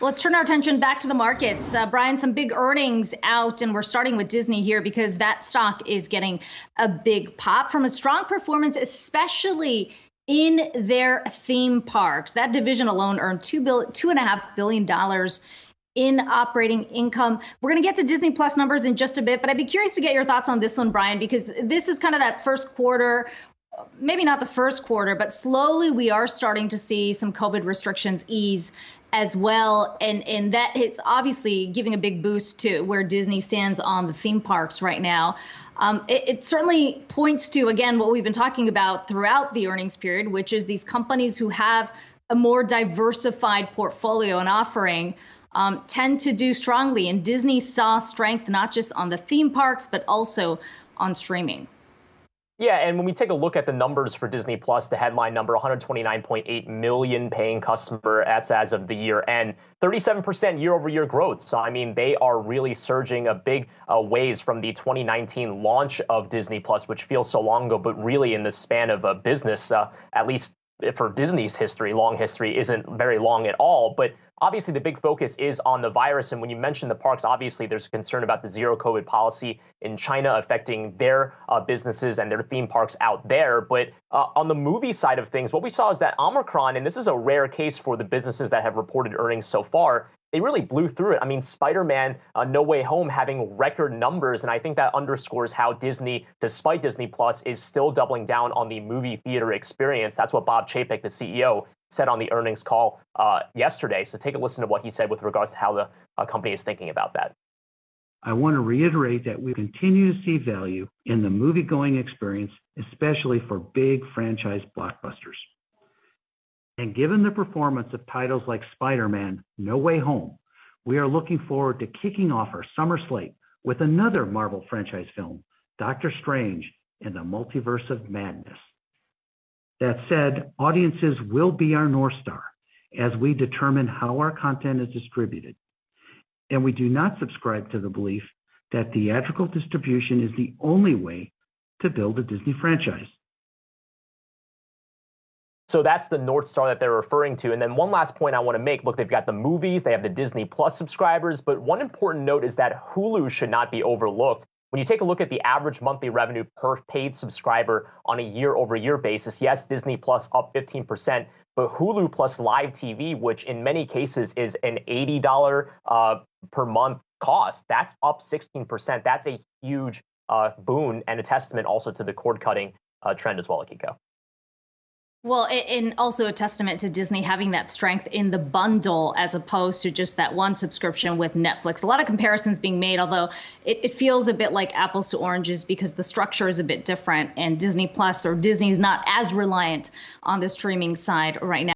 Let's turn our attention back to the markets. Brian, some big earnings out, and we're starting with Disney here because that stock is getting a big pop from a strong performance, especially in their theme parks. That division alone earned $2.5 billion in operating income. We're going to get to Disney Plus numbers in just a bit, but I'd be curious to get your thoughts on this one, Brian, because this is kind of that first quarter, maybe not the first quarter, but slowly we are starting to see some COVID restrictions ease as well. And that it's obviously giving a big boost to where Disney stands on the theme parks right now. It certainly points to, again, what we've been talking about throughout the earnings period, which is these companies who have a more diversified portfolio and offering tend to do strongly. And Disney saw strength not just on the theme parks, but also on streaming. Yeah, and when we take a look at the numbers for Disney Plus, the headline number, 129.8 million paying customer, that's as of the year end, 37% year over year growth. So, I mean, they are really surging a big ways from the 2019 launch of Disney Plus, which feels so long ago, but really in the span of a business, at least for Disney's history, long history isn't very long at all. But obviously, the big focus is on the virus. And when you mention the parks, obviously, there's concern about the zero COVID policy in China affecting their businesses and their theme parks out there. But on the movie side of things, what we saw is that Omicron, and this is a rare case for the businesses that have reported earnings so far, they really blew through it. I mean, Spider-Man, No Way Home having record numbers. And I think that underscores how Disney, despite Disney Plus, is still doubling down on the movie theater experience. That's what Bob Chapek, the CEO, said on the earnings call yesterday. So take a listen to what he said with regards to how the company is thinking about that. I want to reiterate that we continue to see value in the movie-going experience, especially for big franchise blockbusters. And given the performance of titles like Spider-Man, No Way Home, we are looking forward to kicking off our summer slate with another Marvel franchise film, Doctor Strange and the Multiverse of Madness. That said, audiences will be our North Star as we determine how our content is distributed. And we do not subscribe to the belief that theatrical distribution is the only way to build a Disney franchise. So that's the North Star that they're referring to. And then one last point I want to make. Look, they've got the movies, they have the Disney Plus subscribers, but one important note is that Hulu should not be overlooked. When you take a look at the average monthly revenue per paid subscriber on a year-over-year basis, yes, Disney Plus up 15%, but Hulu plus live TV, which in many cases is an $80 per month cost, that's up 16%. That's a huge boon and a testament also to the cord-cutting trend as well, Akiko. Well, and also a testament to Disney having that strength in the bundle as opposed to just that one subscription with Netflix. A lot of comparisons being made, although it feels a bit like apples to oranges because the structure is a bit different and Disney Plus or Disney's not as reliant on the streaming side right now.